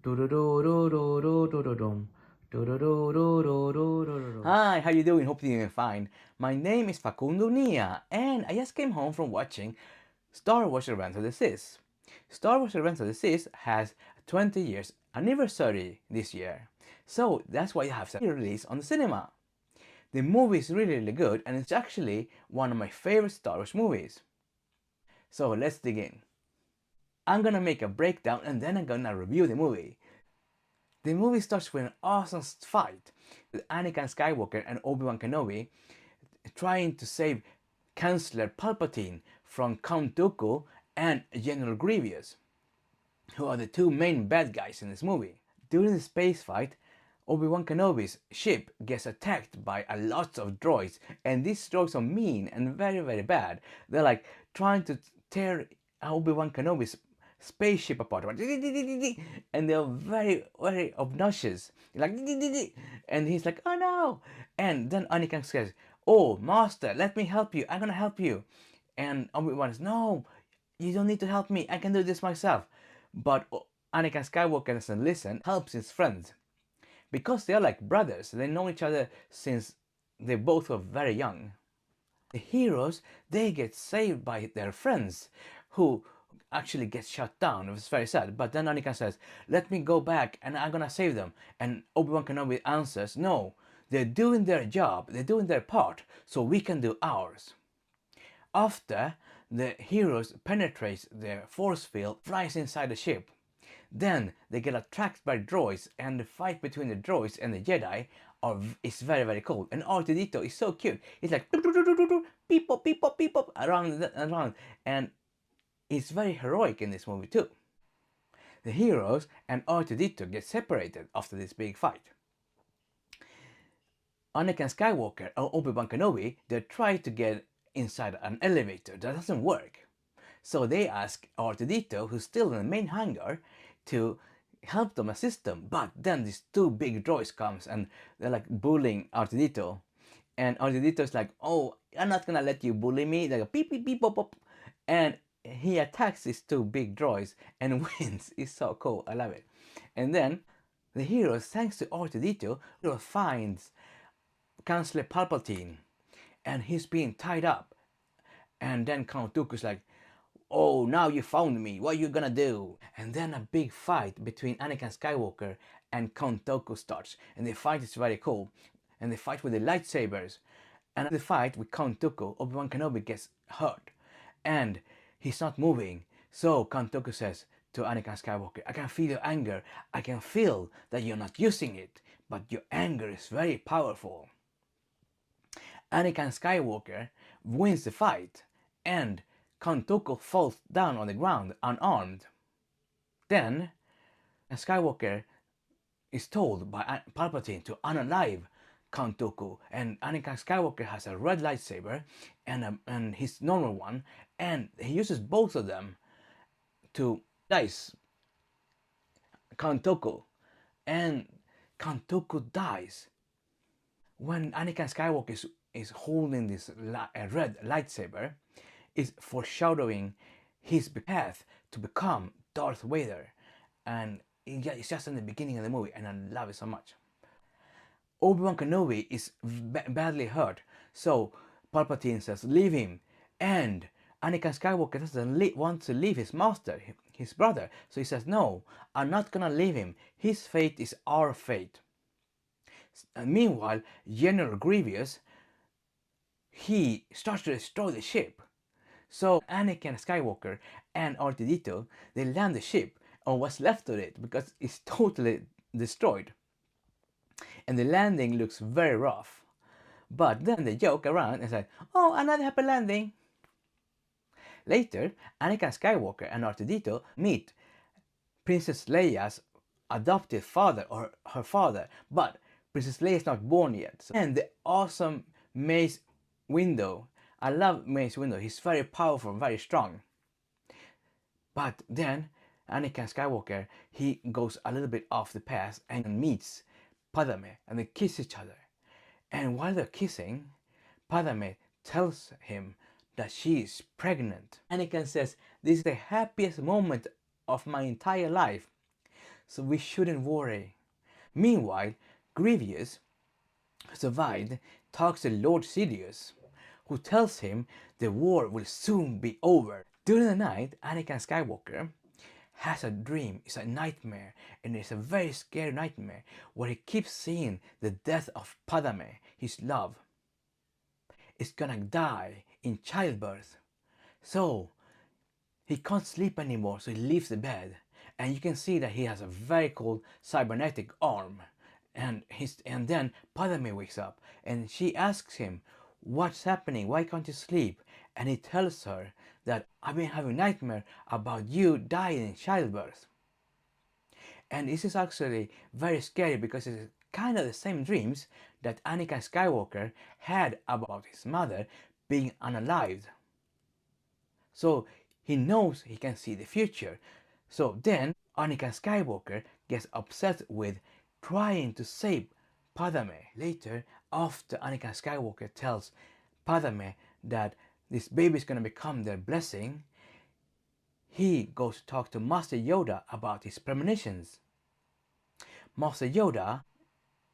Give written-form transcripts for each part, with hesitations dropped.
Hi, how you doing? Hope you're doing fine. My name is Facundo Nia, and I just came home from watching Star Wars Revenge of the Sith. Star Wars Revenge of the Sith has 20 years anniversary this year, so that's why I have a release on the cinema. The movie is really good, and it's actually one of my favorite Star Wars movies. So let's dig in. I'm gonna make a breakdown and then I'm gonna review the movie. The movie starts with an awesome fight with Anakin Skywalker and Obi-Wan Kenobi trying to save Chancellor Palpatine from Count Dooku and General Grievous, who are the two main bad guys in this movie. During the space fight, Obi-Wan Kenobi's ship gets attacked by a lot of droids, and these droids are mean and very bad. They're like trying to tear Obi-Wan Kenobi's spaceship apart, and they're very obnoxious. Like, and he's like, oh no! And then Anakin says, oh master, let me help you. I'm gonna help you. And Obi-Wan says, no, you don't need to help me. I can do this myself. But Anakin Skywalker doesn't listen, helps his friends. Because they are like brothers, they know each other since they both were very young. The heroes, they get saved by their friends, who actually get shut down. It was very sad. But then Anakin says, let me go back and I'm gonna save them. And Obi-Wan Kenobi answers, no, they're doing their job, they're doing their part, so we can do ours. After the heroes penetrate their force field, flies inside the ship. Then they get attacked by droids, and the fight between the droids and the Jedi is very cool. And R2-D2 is so cute. It's like beep pop beep pop beep pop around and around, and it's very heroic in this movie too. The heroes and R2-D2 get separated after this big fight. Anakin Skywalker or Obi-Wan Kenobi, they try to get inside an elevator. That doesn't work. So they ask R2-D2, who's still in the main hangar, to help them, assist them. But then these two big droids comes and they're like bullying R2-D2. And R2-D2 is like, oh, I'm not gonna let you bully me. They go beep beep beep pop pop. And he attacks these two big droids and wins. It's so cool. I love it. And then the heroes, thanks to R2-D2, finds Chancellor Palpatine, and he's being tied up. And then Count Dooku's like, oh, now you found me, what are you gonna do? And then a big fight between Anakin Skywalker and Count Dooku starts. And the fight is very cool. And they fight with the lightsabers. And the fight with Count Dooku, Obi-Wan Kenobi gets hurt. And he's not moving. So Count Dooku says to Anakin Skywalker, I can feel your anger. I can feel that you're not using it. But your anger is very powerful. Anakin Skywalker wins the fight, and Count Dooku falls down on the ground unarmed. Then Skywalker is told by Palpatine to unalive Count Dooku, and Anakin Skywalker has a red lightsaber and his normal one, and he uses both of them to dice Count Dooku, and Count Dooku dies. When Anakin Skywalker is holding this red lightsaber, is foreshadowing his path to become Darth Vader, and it's just in the beginning of the movie, and I love it so much. Obi-Wan Kenobi is badly hurt, so Palpatine says, leave him, and Anakin Skywalker doesn't want to leave his master, his brother, so he says, no, I'm not gonna leave him, his fate is our fate. And meanwhile, General Grievous, he starts to destroy the ship. So Anakin Skywalker and R2-D2, they land the ship on what's left of it because it's totally destroyed. And the landing looks very rough. But then they joke around and say, oh, another happy landing. Later, Anakin Skywalker and R2-D2 meet Princess Leia's adopted father, or her father, but Princess Leia is not born yet. And the awesome Mace Windu. I love Mace Windu. He's very powerful, very strong. But then Anakin Skywalker, he goes a little bit off the path and meets Padme, and they kiss each other. And while they're kissing, Padme tells him that she is pregnant. Anakin says, this is the happiest moment of my entire life. so we shouldn't worry. Meanwhile, Grievous, who survived, talks to Lord Sidious, who tells him the war will soon be over. During the night, Anakin Skywalker has a dream, it's a nightmare, and it's a very scary nightmare where he keeps seeing the death of Padme, his love, is gonna die in childbirth. So he can't sleep anymore, so he leaves the bed, and you can see that he has a very cool cybernetic arm. And then Padme wakes up and she asks him, "What's happening? Why can't you sleep?" And he tells her that, "I've been having a nightmare about you dying in childbirth." And this is actually very scary because it's kind of the same dreams that Anakin Skywalker had about his mother being unalived. So he knows he can see the future. So then Anakin Skywalker gets upset with trying to save Padme. Later, after Anakin Skywalker tells Padme that this baby is going to become their blessing, he goes to talk to Master Yoda about his premonitions. Master Yoda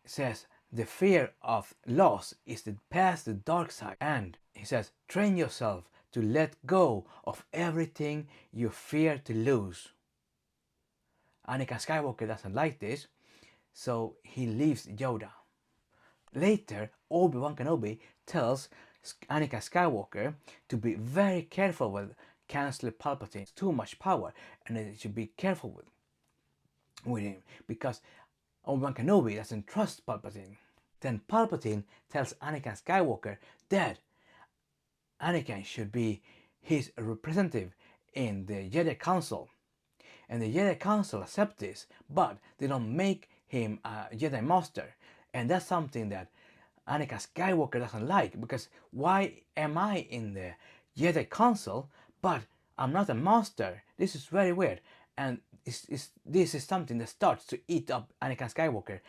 says the fear of loss is the path to the dark side, and he says, train yourself to let go of everything you fear to lose. Anakin Skywalker doesn't like this, so he leaves Yoda. Later, Obi-Wan Kenobi tells Anakin Skywalker to be very careful with Chancellor Palpatine. It's too much power, and he should be careful with him because Obi-Wan Kenobi doesn't trust Palpatine. Then Palpatine tells Anakin Skywalker that Anakin should be his representative in the Jedi Council. And the Jedi Council accepts this, but they don't make him a Jedi Master. And that's something that Anakin Skywalker doesn't like, because why am I in the Jedi Council, but I'm not a Master? This is very weird. And this is something that starts to eat up Anakin Skywalker.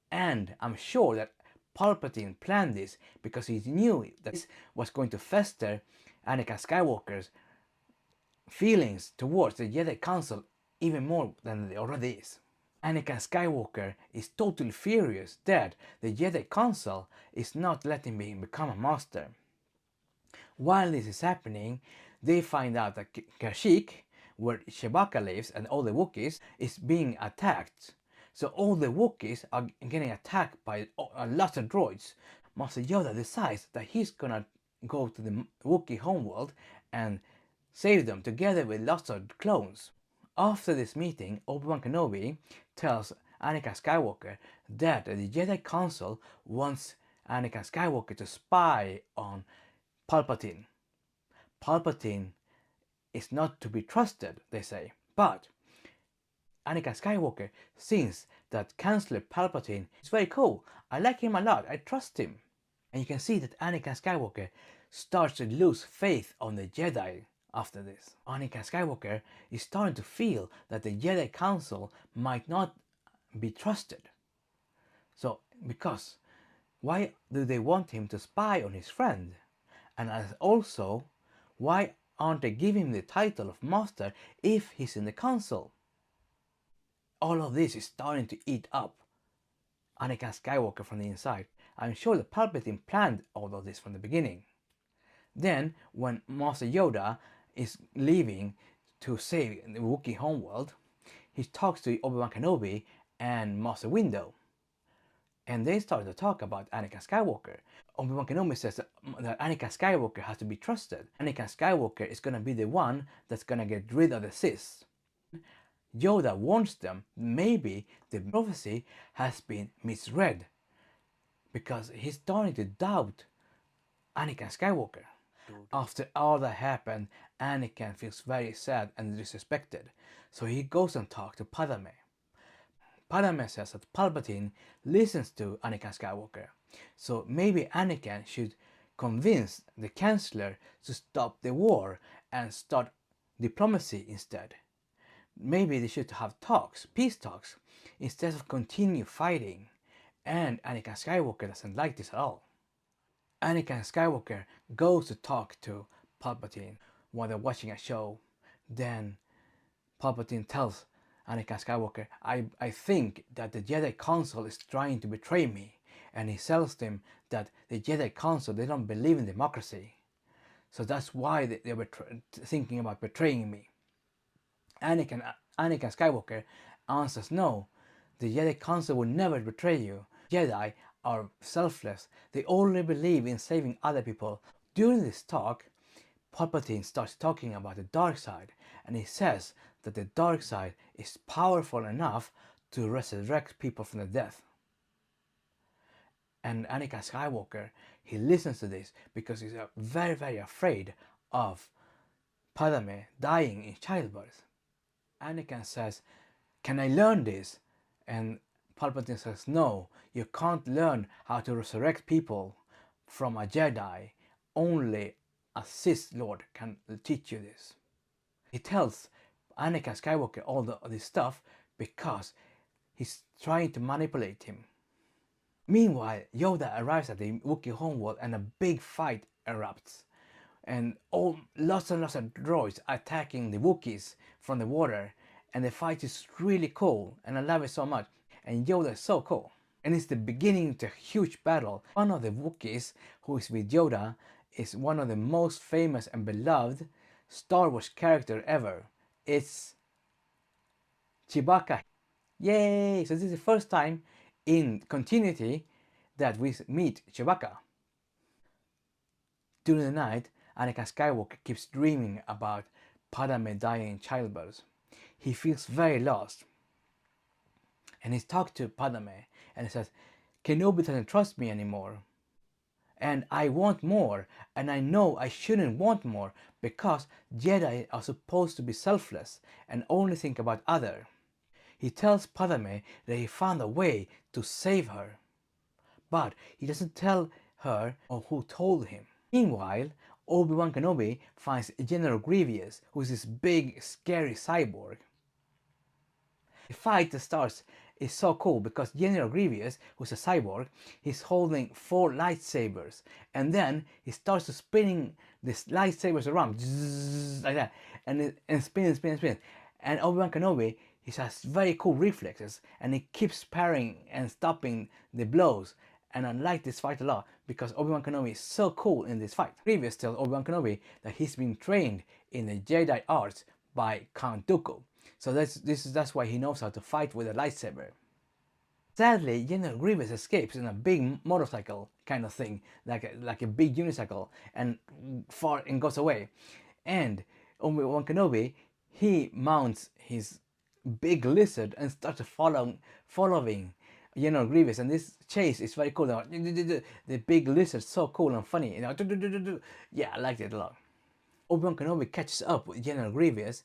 And I'm sure that Palpatine planned this because he knew that this was going to fester Anakin Skywalker's feelings towards the Jedi Council even more than it already is. Anakin Skywalker is totally furious that the Jedi Council is not letting him become a master. While this is happening, they find out that Kashyyyk, where Chewbacca lives and all the Wookiees, is being attacked. So all the Wookiees are getting attacked by lots of droids. Master Yoda decides that he's gonna go to the Wookiee homeworld and save them together with lots of clones. After this meeting, Obi-Wan Kenobi tells Anakin Skywalker that the Jedi Council wants Anakin Skywalker to spy on Palpatine. Palpatine is not to be trusted, they say, but Anakin Skywalker thinks that Chancellor Palpatine is very cool. I like him a lot, I trust him. And you can see that Anakin Skywalker starts to lose faith on the Jedi after this. Anakin Skywalker is starting to feel that the Jedi Council might not be trusted. So, because why do they want him to spy on his friend? And also, why aren't they giving him the title of Master if he's in the Council? All of this is starting to eat up Anakin Skywalker from the inside. I'm sure that Palpatine planned all of this from the beginning. Then, when Master Yoda is leaving to save the Wookiee homeworld, he talks to Obi-Wan Kenobi and Master Windu. And they start to talk about Anakin Skywalker. Obi-Wan Kenobi says that Anakin Skywalker has to be trusted. Anakin Skywalker is going to be the one that's going to get rid of the Sith. Yoda warns them maybe the prophecy has been misread because he's starting to doubt Anakin Skywalker. After all that happened, Anakin feels very sad and disrespected, so he goes and talks to Padme. Padme says that Palpatine listens to Anakin Skywalker, so maybe Anakin should convince the Chancellor to stop the war and start diplomacy instead. Maybe they should have talks, peace talks, instead of continue fighting. And Anakin Skywalker doesn't like this at all. Anakin Skywalker goes to talk to Palpatine while they're watching a show. Then Palpatine tells Anakin Skywalker, I think that the Jedi Council is trying to betray me. And he tells them that the Jedi Council, they don't believe in democracy. So that's why they were thinking about betraying me. Anakin, Anakin Skywalker answers, no, the Jedi Council will never betray you. Jedi are selfless. They only believe in saving other people. During this talk, Palpatine starts talking about the dark side, and he says that the dark side is powerful enough to resurrect people from the death. And Anakin Skywalker, he listens to this because he's very, very afraid of Padme dying in childbirth. Anakin says, can I learn this? And Palpatine says, no, you can't learn how to resurrect people from a Jedi. Only a Sith Lord can teach you this. He tells Anakin Skywalker all this stuff because he's trying to manipulate him. Meanwhile, Yoda arrives at the Wookiee homeworld and a big fight erupts. And lots and lots of droids attacking the Wookiees from the water. And the fight is really cool and I love it so much. And Yoda is so cool. And it's the beginning to a huge battle. One of the Wookiees who is with Yoda is one of the most famous and beloved Star Wars character ever. It's Chewbacca. Yay! So this is the first time in continuity that we meet Chewbacca. During the night, Anakin Skywalker keeps dreaming about Padme dying in childbirth. He feels very lost. And he talks to Padme and he says, Kenobi doesn't trust me anymore. And I want more, and I know I shouldn't want more because Jedi are supposed to be selfless and only think about others. He tells Padme that he found a way to save her, but he doesn't tell her or who told him. Meanwhile, Obi-Wan Kenobi finds General Grievous, who is this big, scary cyborg. The fight that starts is so cool because General Grievous, who's a cyborg, he's holding 4 lightsabers, and then he starts to spinning these lightsabers around like that, and spinning. And Obi-Wan Kenobi, he has very cool reflexes, and he keeps parrying and stopping the blows. And I like this fight a lot because Obi-Wan Kenobi is so cool in this fight. Grievous tells Obi-Wan Kenobi that he's been trained in the Jedi arts by Count Dooku. So that's why he knows how to fight with a lightsaber. Sadly, General Grievous escapes in a big motorcycle kind of thing, like a big unicycle, and goes away. And Obi-Wan Kenobi, he mounts his big lizard and starts following General Grievous, and this chase is very cool. The big lizard is so cool and funny. Yeah, I liked it a lot. Obi-Wan Kenobi catches up with General Grievous,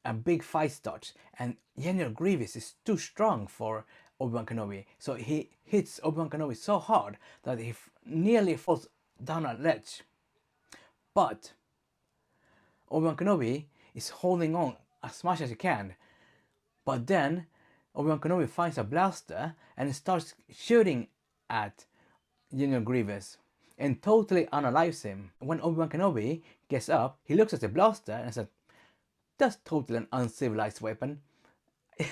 a big fight starts, and General Grievous is too strong for Obi-Wan Kenobi, so he hits Obi-Wan Kenobi so hard that he nearly falls down a ledge. But Obi-Wan Kenobi is holding on as much as he can, but then Obi-Wan Kenobi finds a blaster and starts shooting at General Grievous and totally unalives him. When Obi-Wan Kenobi gets up, he looks at the blaster and says, that's totally an uncivilized weapon.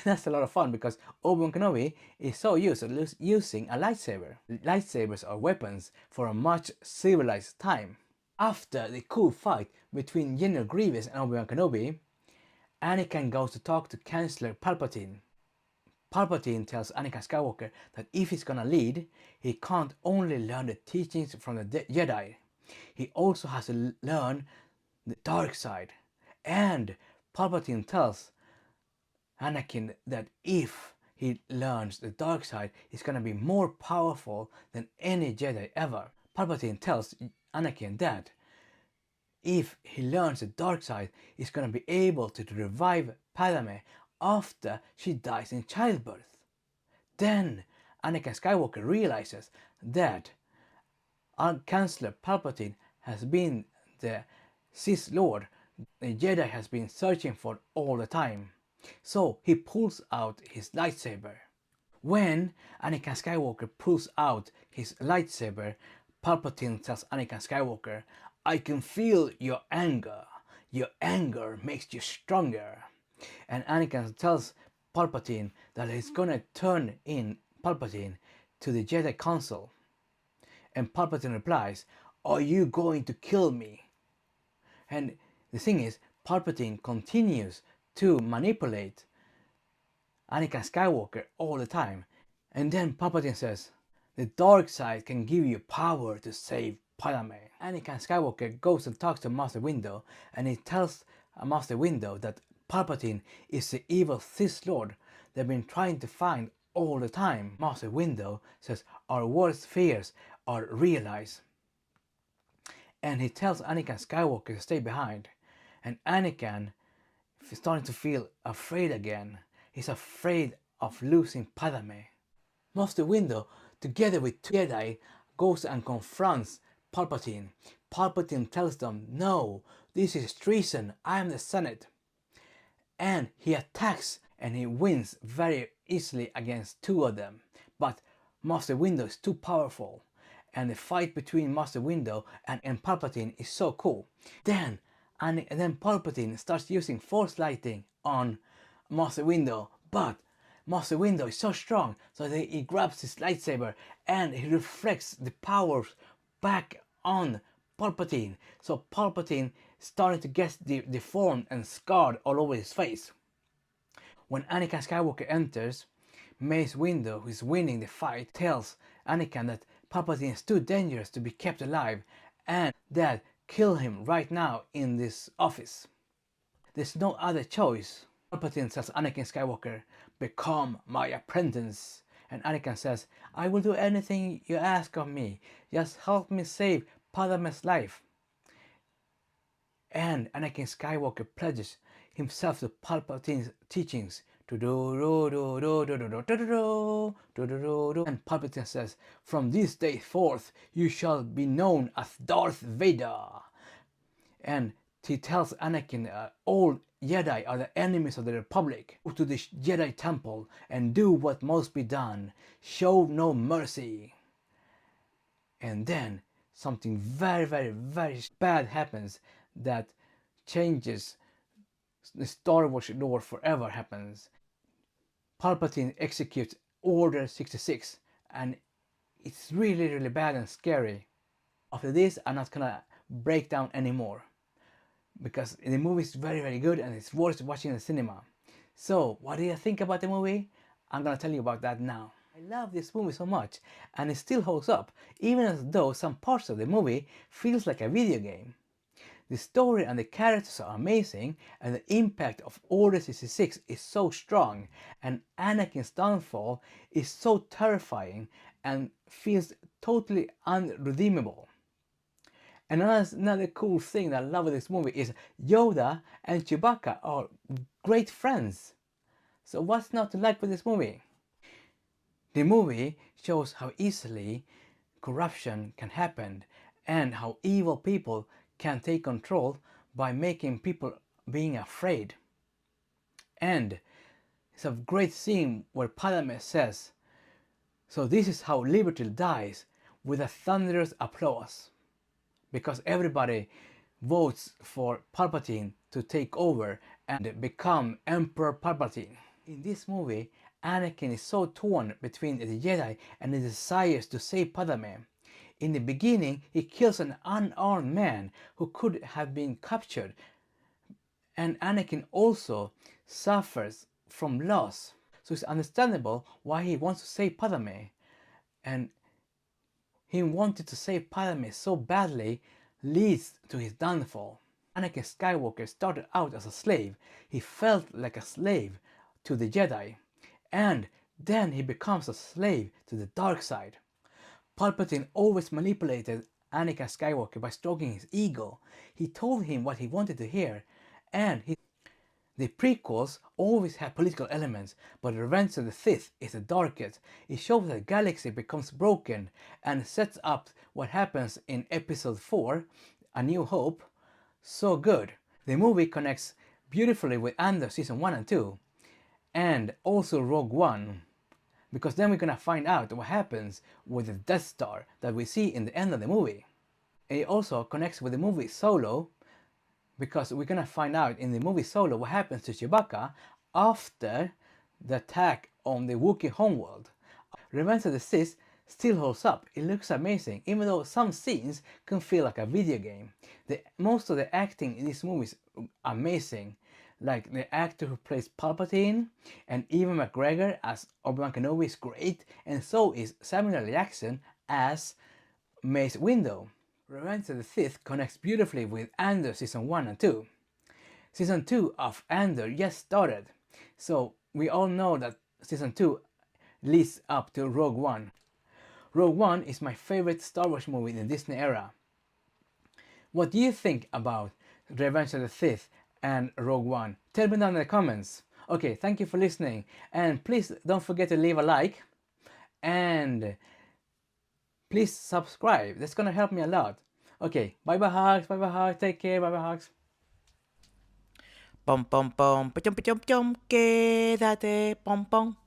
That's a lot of fun because Obi-Wan Kenobi is so used to using a lightsaber. Lightsabers are weapons for a much civilized time. After the cool fight between General Grievous and Obi-Wan Kenobi, Anakin goes to talk to Chancellor Palpatine. Palpatine tells Anakin Skywalker that if he's gonna lead, he can't only learn the teachings from the Jedi, he also has to learn the dark side. And Palpatine tells Anakin that if he learns the dark side, he's gonna be more powerful than any Jedi ever. Palpatine tells Anakin that if he learns the dark side, he's gonna be able to revive Padme after she dies in childbirth. Then Anakin Skywalker realizes that Chancellor Palpatine has been the Sith Lord the Jedi has been searching for all the time. So he pulls out his lightsaber. When Anakin Skywalker pulls out his lightsaber, Palpatine tells Anakin Skywalker, I can feel your anger. Your anger makes you stronger. And Anakin tells Palpatine that he's gonna turn in Palpatine to the Jedi Council. And Palpatine replies, "Are you going to kill me?" And the thing is, Palpatine continues to manipulate Anakin Skywalker all the time. And then Palpatine says, "The dark side can give you power to save Padme." Anakin Skywalker goes and talks to Master Windu, and he tells Master Windu that Palpatine is the evil Sith Lord they've been trying to find all the time. Master Windu says our worst fears are realized. And he tells Anakin Skywalker to stay behind. And Anakin is starting to feel afraid again. He's afraid of losing Padme. Master Windu, together with two Jedi, goes and confronts Palpatine. Palpatine tells them, "No, this is treason, I am the Senate." And he attacks and he wins very easily against two of them. But Master Windu is too powerful. And the fight between Master Windu and Palpatine is so cool. Then Palpatine starts using Force Lighting on Master Windu, but Master Windu is so strong, so that he grabs his lightsaber and he reflects the powers back on Palpatine. So Palpatine starting to get deformed and scarred all over his face. When Anakin Skywalker enters, Mace Windu, who is winning the fight, tells Anakin that Palpatine is too dangerous to be kept alive and that kill him right now in this office. There's no other choice. Palpatine tells Anakin Skywalker, "Become my apprentice." And Anakin says, "I will do anything you ask of me. Just help me save Padme's life." And Anakin Skywalker pledges himself to Palpatine's teachings. And Palpatine says, "From this day forth, you shall be known as Darth Vader." And he tells Anakin, "All Jedi are the enemies of the Republic. Go to the Jedi Temple and do what must be done. Show no mercy." And then something very, very, very bad happens that changes the Star Wars lore forever happens. Palpatine executes Order 66, and it's really, really bad and scary. After this, I'm not gonna break down anymore, because the movie is very, very good and it's worth watching in the cinema. So, what do you think about the movie? I'm gonna tell you about that now. I love this movie so much, and it still holds up, even as though some parts of the movie feels like a video game. The story and the characters are amazing, and the impact of Order 66 is so strong, and Anakin's downfall is so terrifying and feels totally unredeemable. And another cool thing that I love with this movie is Yoda and Chewbacca are great friends. So what's not to like with this movie? The movie shows how easily corruption can happen and how evil people can take control by making people being afraid. And it's a great scene where Padme says, "So this is how liberty dies, with a thunderous applause." Because everybody votes for Palpatine to take over and become Emperor Palpatine. In this movie, Anakin is so torn between the Jedi and his desires to save Padme. In the beginning, he kills an unarmed man who could have been captured. And Anakin also suffers from loss. So it's understandable why he wants to save Padme. And he wanted to save Padme so badly leads to his downfall. Anakin Skywalker started out as a slave. He felt like a slave to the Jedi. And then he becomes a slave to the dark side. Palpatine always manipulated Anakin Skywalker by stroking his ego. He told him what he wanted to hear, and the prequels always have political elements, but Revenge of the Sith is the darkest. It shows that the galaxy becomes broken and sets up what happens in Episode 4, A New Hope. So good. The movie connects beautifully with Andor Season 1 and 2, and also Rogue One. Because then we're gonna find out what happens with the Death Star that we see in the end of the movie. It also connects with the movie Solo, because we're gonna find out in the movie Solo what happens to Chewbacca after the attack on the Wookiee homeworld. Revenge of the Sith still holds up. It looks amazing, even though some scenes can feel like a video game. Most of the acting in this movie is amazing. Like the actor who plays Palpatine and Ewan McGregor as Obi-Wan Kenobi is great, and so is Samuel L. Jackson as Mace Windu. Revenge of the Sith connects beautifully with Andor Season 1 and 2. Season 2 of Andor just started, so we all know that Season 2 leads up to Rogue One. Rogue One is my favorite Star Wars movie in the Disney era. What do you think about Revenge of the Sith and Rogue One? Tell me down in the comments. Okay, thank you for listening, and please don't forget to leave a like, and please subscribe. That's gonna help me a lot. Okay, bye bye hugs, take care, bye bye hugs. Pom pom pom, pachom pachom chom, quédate, pom pom.